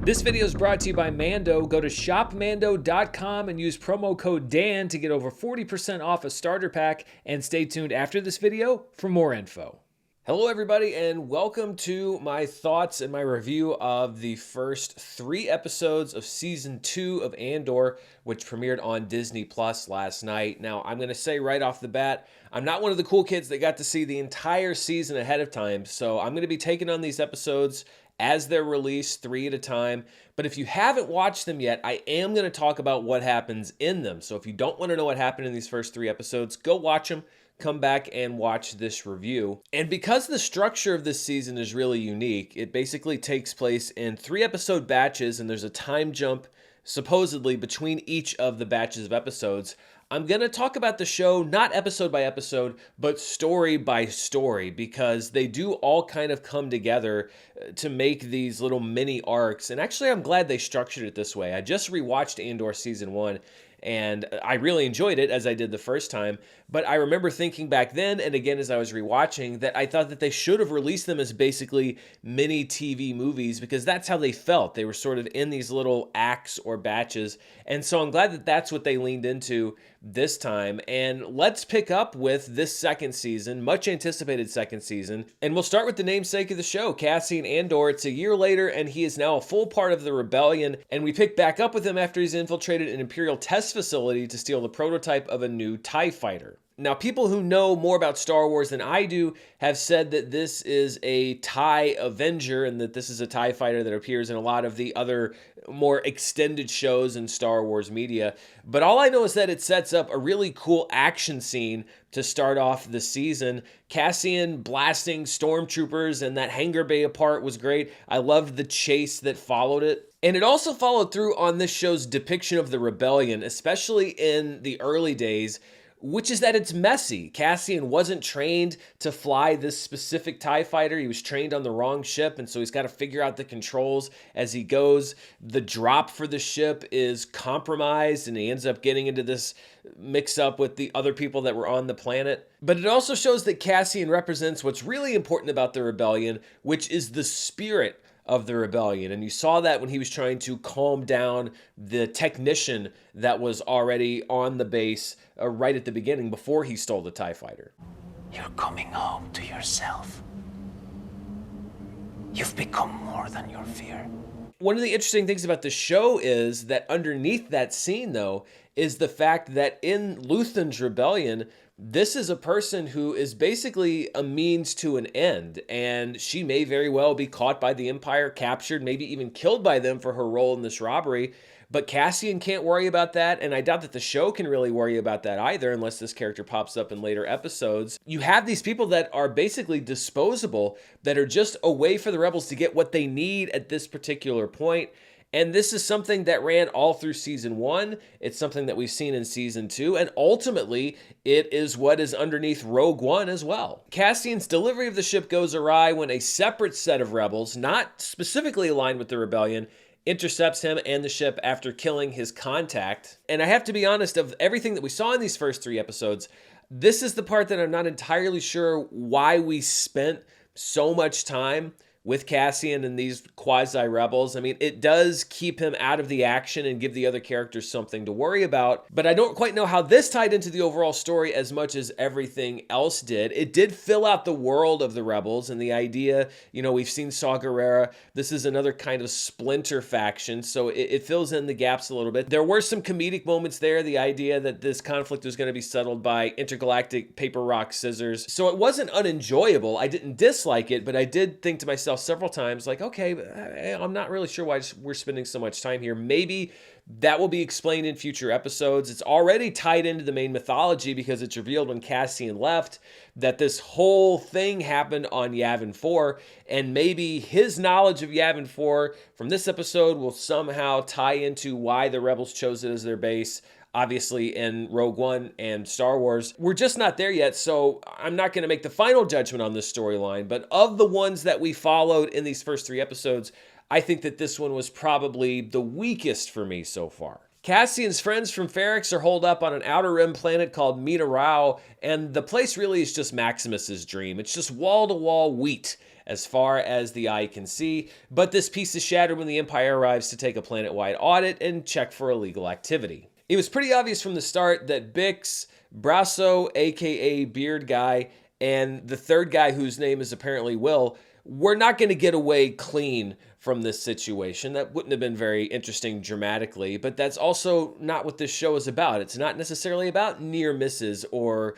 This video is brought to you by Mando. Go to shopmando.com and use promo code DAN to get over 40% off a starter pack, and stay tuned after this video for more info. Hello everybody, and welcome to my thoughts and my review of the first 3 episodes of Season 2 of Andor, which premiered on Disney Plus last night. Now, I'm going to say right off the bat, I'm not one of the cool kids that got to see the entire season ahead of time, so I'm going to be taking on these episodes as they're released 3 at a time. But if you haven't watched them yet, I am going to talk about what happens in them. So if you don't want to know what happened in these first 3 episodes, go watch them. Come back and watch this review. And because the structure of this season is really unique, it basically takes place in 3-episode batches, and there's a time jump supposedly between each of the batches of episodes. I'm going to talk about the show not episode by episode, but story by story, because they do all kind of come together to make these little mini arcs. And actually, I'm glad they structured it this way. I just rewatched Andor Season 1, and I really enjoyed it, as I did the first time. But I remember thinking back then, and again as I was rewatching, that I thought that they should have released them as basically mini TV movies, because that's how they felt. They were sort of in these little acts or batches. And so I'm glad that that's what they leaned into this time. And let's pick up with this second season, much anticipated second season. And we'll start with the namesake of the show, Cassian Andor. It's a year later, and he is now a full part of the rebellion. And we pick back up with him after he's infiltrated an Imperial test facility to steal the prototype of a new TIE fighter. Now, people who know more about Star Wars than I do have said that this is a TIE Avenger, and that this is a TIE fighter that appears in a lot of the other more extended shows in Star Wars media. But all I know is that it sets up a really cool action scene to start off the season. Cassian blasting stormtroopers and that hangar bay apart was great. I loved the chase that followed it. And it also followed through on this show's depiction of the rebellion, especially in the early days, which is that it's messy. Cassian wasn't trained to fly this specific TIE fighter. He was trained on the wrong ship, and so he's got to figure out the controls as he goes. The drop for the ship is compromised, and he ends up getting into this mix-up with the other people that were on the planet. But it also shows that Cassian represents what's really important about the rebellion, which is the spirit of the rebellion. And you saw that when he was trying to calm down the technician that was already on the base right at the beginning before he stole the TIE fighter. You're coming home to yourself. You've become more than your fear. One of the interesting things about the show is that underneath that scene, though, is the fact that in Luthen's rebellion, this is a person who is basically a means to an end, and she may very well be caught by the Empire, captured, maybe even killed by them for her role in this robbery. But Cassian can't worry about that, and I doubt that the show can really worry about that either, unless this character pops up in later episodes. You have these people that are basically disposable, that are just a way for the rebels to get what they need at this particular point. And this is something that ran all through Season 1. It's something that we've seen in Season 2. And ultimately, it is what is underneath Rogue One as well. Cassian's delivery of the ship goes awry when a separate set of rebels, not specifically aligned with the rebellion, intercepts him and the ship after killing his contact. And I have to be honest, of everything that we saw in these first 3 episodes, this is the part that I'm not entirely sure why we spent so much time with Cassian and these quasi-rebels. I mean, it does keep him out of the action and give the other characters something to worry about, but I don't quite know how this tied into the overall story as much as everything else did. It did fill out the world of the rebels and the idea, you know, we've seen Saw Gerrera. This is another kind of splinter faction, so it fills in the gaps a little bit. There were some comedic moments there, the idea that this conflict was going to be settled by intergalactic paper, rock, scissors. So it wasn't unenjoyable. I didn't dislike it, but I did think to myself several times, like, okay, I'm not really sure why we're spending so much time here. Maybe that will be explained in future episodes. It's already tied into the main mythology, because it's revealed when Cassian left that this whole thing happened on Yavin 4, and maybe his knowledge of Yavin 4 from this episode will somehow tie into why the rebels chose it as their base. Obviously in Rogue One and Star Wars. We're just not there yet, so I'm not going to make the final judgment on this storyline, but of the ones that we followed in these first 3 episodes, I think that this one was probably the weakest for me so far. Cassian's friends from Ferrix are holed up on an outer rim planet called Mearo, and the place really is just Maximus's dream. It's just wall-to-wall wheat as far as the eye can see, but this piece is shattered when the Empire arrives to take a planet-wide audit and check for illegal activity. It was pretty obvious from the start that Bix, Brasso, aka Beard Guy, and the third guy whose name is apparently Will, we're not going to get away clean from this situation. That wouldn't have been very interesting dramatically, but that's also not what this show is about. It's not necessarily about near misses or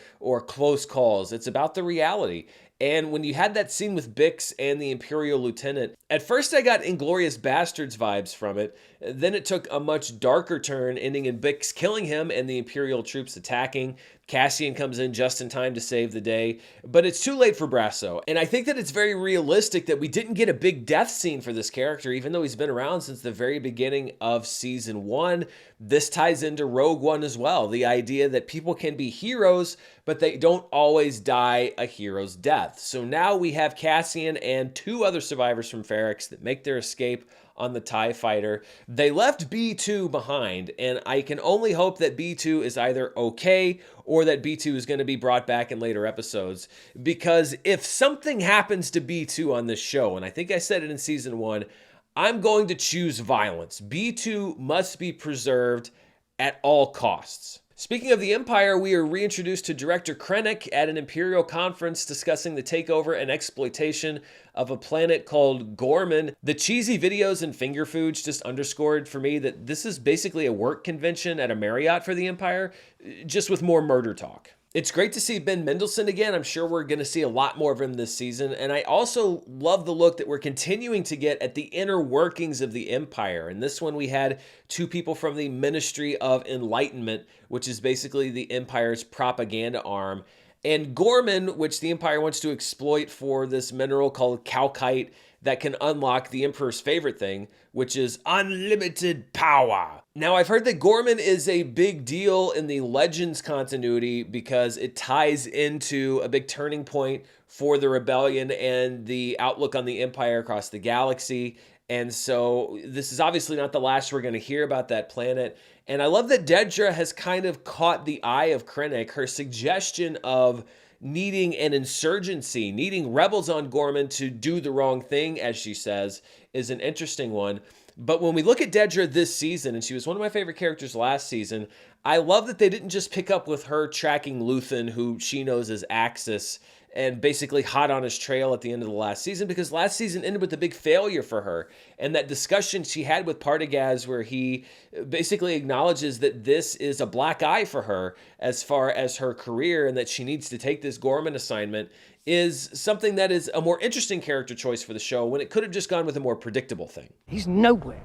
close calls. It's about the reality. And when you had that scene with Bix and the Imperial Lieutenant, at first I got Inglourious Bastards vibes from it. Then it took a much darker turn, ending in Bix killing him and the Imperial troops attacking. Cassian comes in just in time to save the day, but it's too late for Brasso. And I think that it's very realistic that we didn't get a big death scene for this character, even though he's been around since the very beginning of season 1. This ties into Rogue One as well. The idea that people can be heroes, but they don't always die a hero's death. So now we have Cassian and 2 other survivors from Ferrix that make their escape on the TIE fighter. They left B2 behind, and I can only hope that B2 is either okay or that B2 is going to be brought back in later episodes, because if something happens to B2 on this show, and I think I said it in season 1, I'm going to choose violence. B2 must be preserved at all costs. Speaking of the Empire, we are reintroduced to Director Krennic at an Imperial conference discussing the takeover and exploitation of a planet called Gorman. The cheesy videos and finger foods just underscored for me that this is basically a work convention at a Marriott for the Empire, just with more murder talk. It's great to see Ben Mendelsohn again. I'm sure we're going to see a lot more of him this season. And I also love the look that we're continuing to get at the inner workings of the Empire. In this one, we had 2 people from the Ministry of Enlightenment, which is basically the Empire's propaganda arm, and Gorman, which the Empire wants to exploit for this mineral called calcite that can unlock the Emperor's favorite thing, which is unlimited power. Now, I've heard that Gorman is a big deal in the Legends continuity because it ties into a big turning point for the rebellion and the outlook on the Empire across the galaxy. And so this is obviously not the last we're going to hear about that planet. And I love that Dedra has kind of caught the eye of Krennic. Her suggestion of needing an insurgency, needing rebels on Gorman to do the wrong thing, as she says, is an interesting one. But when we look at Dedra this season, and she was one of my favorite characters last season, I love that they didn't just pick up with her tracking Luthen, who she knows as Axis, and basically hot on his trail at the end of the last season, because last season ended with a big failure for her. And that discussion she had with Partagaz, where he basically acknowledges that this is a black eye for her as far as her career, and that she needs to take this Gorman assignment, is something that is a more interesting character choice for the show when it could have just gone with a more predictable thing. He's nowhere.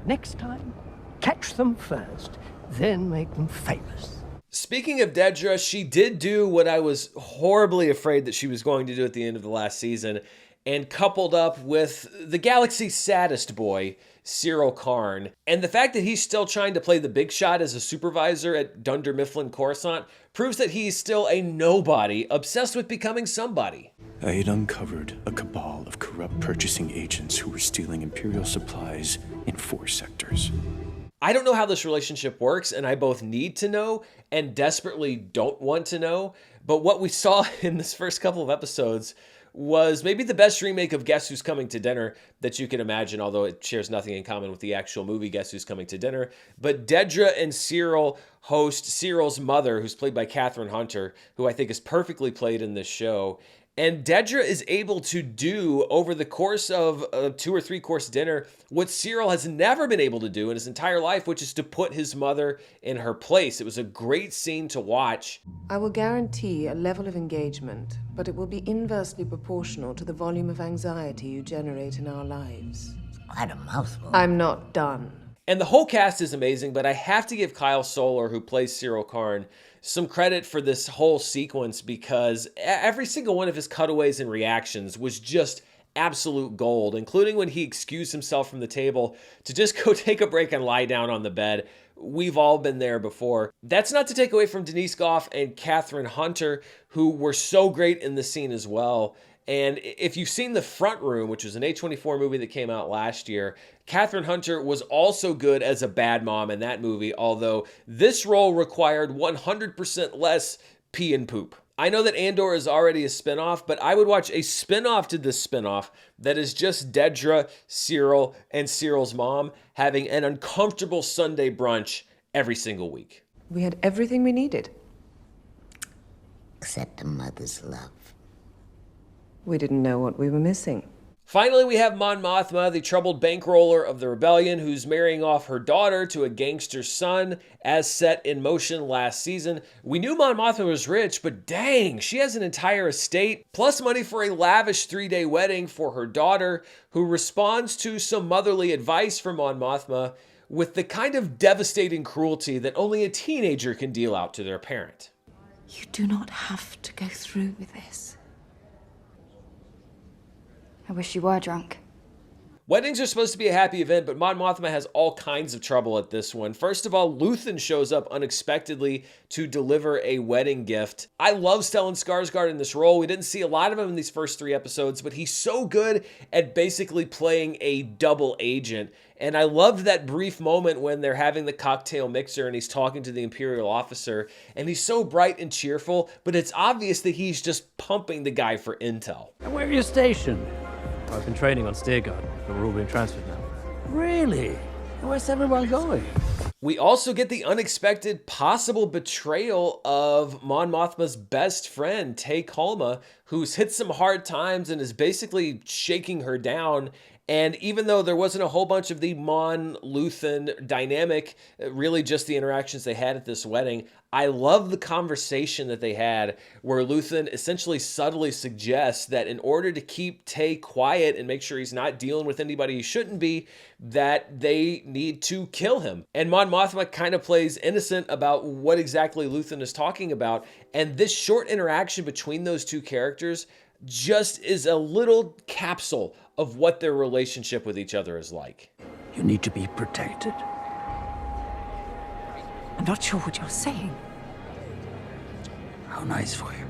Next time, catch them first, then make them famous. Speaking of Dedra, she did do what I was horribly afraid that she was going to do at the end of the last season, and coupled up with the galaxy's saddest boy, Cyril Karn. And the fact that he's still trying to play the big shot as a supervisor at Dunder Mifflin Coruscant proves that he's still a nobody, obsessed with becoming somebody. I had uncovered a cabal of corrupt purchasing agents who were stealing Imperial supplies in 4 sectors. I don't know how this relationship works, and I both need to know and desperately don't want to know. But what we saw in this first couple of episodes was maybe the best remake of Guess Who's Coming to Dinner that you can imagine, although it shares nothing in common with the actual movie Guess Who's Coming to Dinner. But Dedra and Cyril host Cyril's mother, who's played by Catherine Hunter, who I think is perfectly played in this show. And Dedra is able to do, over the course of a 2 or 3 course dinner, what Cyril has never been able to do in his entire life, which is to put his mother in her place. It was a great scene to watch. I will guarantee a level of engagement, but it will be inversely proportional to the volume of anxiety you generate in our lives. Quite a mouthful. I'm not done. And the whole cast is amazing, but I have to give Kyle Soller, who plays Cyril Karn, some credit for this whole sequence, because every single one of his cutaways and reactions was just absolute gold, including when he excused himself from the table to just go take a break and lie down on the bed. We've all been there before. That's not to take away from Denise Goff and Catherine Hunter, who were so great in the scene as well. And if you've seen The Front Room, which was an A24 movie that came out last year, Kathryn Hunter was also good as a bad mom in that movie, although this role required 100% less pee and poop. I know that Andor is already a spinoff, but I would watch a spinoff to this spinoff that is just Dedra, Cyril, and Cyril's mom having an uncomfortable Sunday brunch every single week. We had everything we needed. Except a mother's love. We didn't know what we were missing. Finally, we have Mon Mothma, the troubled bankroller of the rebellion, who's marrying off her daughter to a gangster's son, as set in motion last season. We knew Mon Mothma was rich, but dang, she has an entire estate, plus money for a lavish 3-day wedding for her daughter, who responds to some motherly advice from Mon Mothma with the kind of devastating cruelty that only a teenager can deal out to their parent. You do not have to go through with this. I wish you were drunk. Weddings are supposed to be a happy event, but Mon Mothma has all kinds of trouble at this one. First of all, Luthen shows up unexpectedly to deliver a wedding gift. I love Stellan Skarsgård in this role. We didn't see a lot of him in these first 3 episodes, but he's so good at basically playing a double agent. And I loved that brief moment when they're having the cocktail mixer and he's talking to the Imperial officer, and he's so bright and cheerful, but it's obvious that he's just pumping the guy for intel. And where are you stationed? I've been training on Steerguard, but we're all being transferred now. Really? Where's everyone going? We also get the unexpected possible betrayal of Mon Mothma's best friend, Tay Kolma, who's hit some hard times and is basically shaking her down. And even though there wasn't a whole bunch of the Mon-Luthen dynamic, really just the interactions they had at this wedding, I love the conversation that they had where Luthen essentially subtly suggests that in order to keep Tay quiet and make sure he's not dealing with anybody he shouldn't be, that they need to kill him. And Mon Mothma kind of plays innocent about what exactly Luthen is talking about. And this short interaction between those two characters just is a little capsule of what their relationship with each other is like. You need to be protected. I'm not sure what you're saying. How nice for you.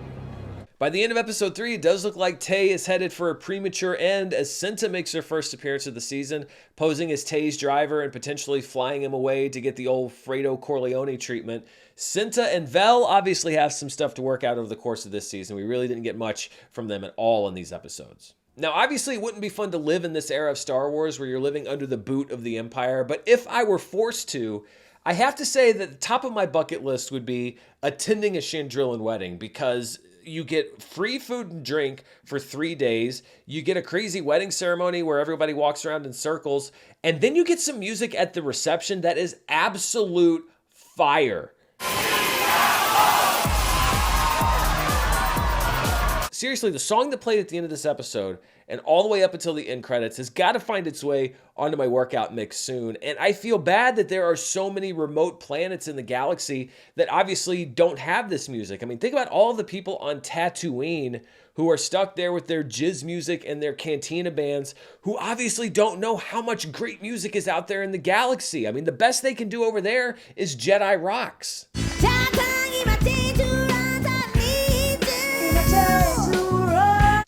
By the end of episode 3, it does look like Tay is headed for a premature end as Cinta makes her first appearance of the season, posing as Tay's driver and potentially flying him away to get the old Fredo Corleone treatment. Cinta and Vel obviously have some stuff to work out over the course of this season. We really didn't get much from them at all in these episodes. Now, obviously, it wouldn't be fun to live in this era of Star Wars where you're living under the boot of the Empire, but if I were forced to, I have to say that the top of my bucket list would be attending a Chandrillan wedding, because you get free food and drink for 3 days, you get a crazy wedding ceremony where everybody walks around in circles, and then you get some music at the reception that is absolute fire. Seriously, the song that played at the end of this episode and all the way up until the end credits has got to find its way onto my workout mix soon. And I feel bad that there are so many remote planets in the galaxy that obviously don't have this music. I mean, think about all the people on Tatooine who are stuck there with their jizz music and their cantina bands, who obviously don't know how much great music is out there in the galaxy. I mean, the best they can do over there is Jedi rocks.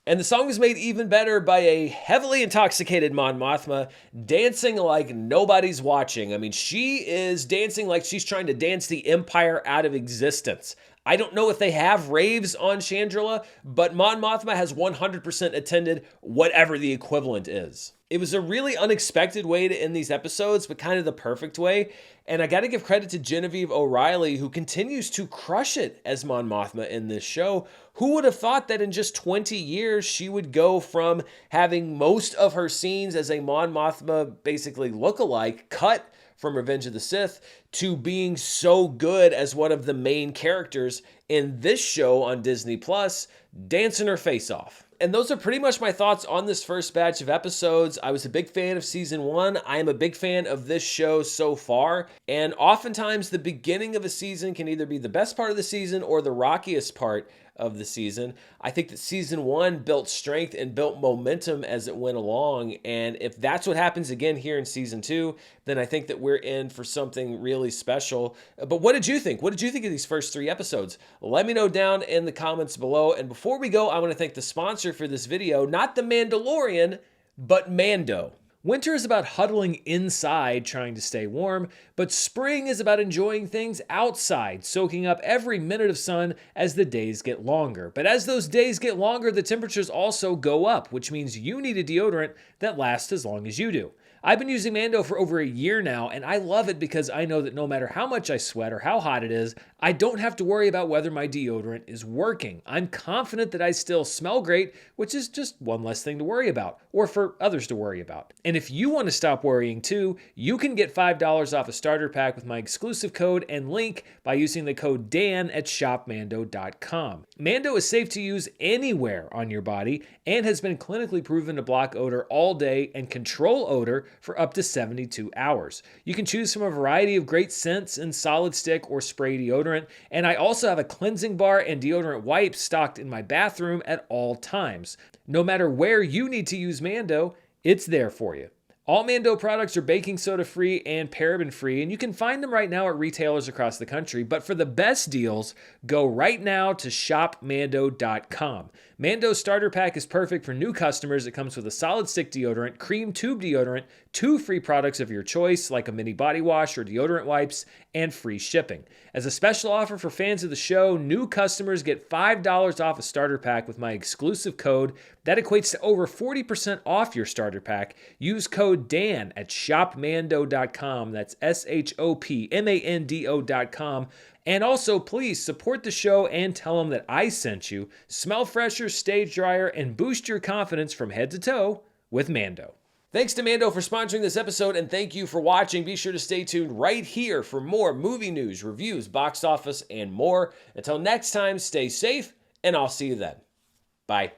And the song was made even better by a heavily intoxicated Mon Mothma dancing like nobody's watching. I mean, she is dancing like she's trying to dance the Empire out of existence. I don't know if they have raves on Chandrila, but Mon Mothma has 100% attended whatever the equivalent is. It was a really unexpected way to end these episodes, but kind of the perfect way. And I got to give credit to Genevieve O'Reilly, who continues to crush it as Mon Mothma in this show. Who would have thought that in just 20 years, she would go from having most of her scenes as a Mon Mothma basically look-alike cut from Revenge of the Sith to being so good as one of the main characters in this show on Disney Plus, dancing her face off. And those are pretty much my thoughts on this first batch of episodes. I was a big fan of season 1. I am a big fan of this show so far. And oftentimes the beginning of a season can either be the best part of the season or the rockiest part. of the season. I think that season 1 built strength and built momentum as it went along. And if that's what happens again here in season 2, then I think that we're in for something really special. But what did you think? What did you think of these first 3 episodes? Let me know down in the comments below. And before we go, I want to thank the sponsor for this video, not The Mandalorian, but Mando. Winter is about huddling inside trying to stay warm, but spring is about enjoying things outside, soaking up every minute of sun as the days get longer. But as those days get longer, the temperatures also go up, which means you need a deodorant that lasts as long as you do. I've been using Mando for over a year now, and I love it because I know that no matter how much I sweat or how hot it is, I don't have to worry about whether my deodorant is working. I'm confident that I still smell great, which is just one less thing to worry about, or for others to worry about. And if you want to stop worrying too, you can get $5 off a starter pack with my exclusive code and link by using the code DAN at shopmando.com. Mando is safe to use anywhere on your body and has been clinically proven to block odor all day and control odor for up to 72 hours. You can choose from a variety of great scents in solid stick or spray deodorant, and I also have a cleansing bar and deodorant wipes stocked in my bathroom at all times. No matter where you need to use Mando, it's there for you. All Mando products are baking soda free and paraben free, and you can find them right now at retailers across the country. But for the best deals, go right now to shopmando.com. Mando's starter pack is perfect for new customers. It comes with a solid stick deodorant, cream tube deodorant, 2 free products of your choice like a mini body wash or deodorant wipes, and free shipping. As a special offer for fans of the show, new customers get $5 off a starter pack with my exclusive code. That equates to over 40% off your starter pack. Use code DAN at shopmando.com. That's shopmando.com. And also, please support the show and tell them that I sent you. Smell fresher, stay drier, and boost your confidence from head to toe with Mando. Thanks to Mando for sponsoring this episode, and thank you for watching. Be sure to stay tuned right here for more movie news, reviews, box office, and more. Until next time, stay safe, and I'll see you then. Bye.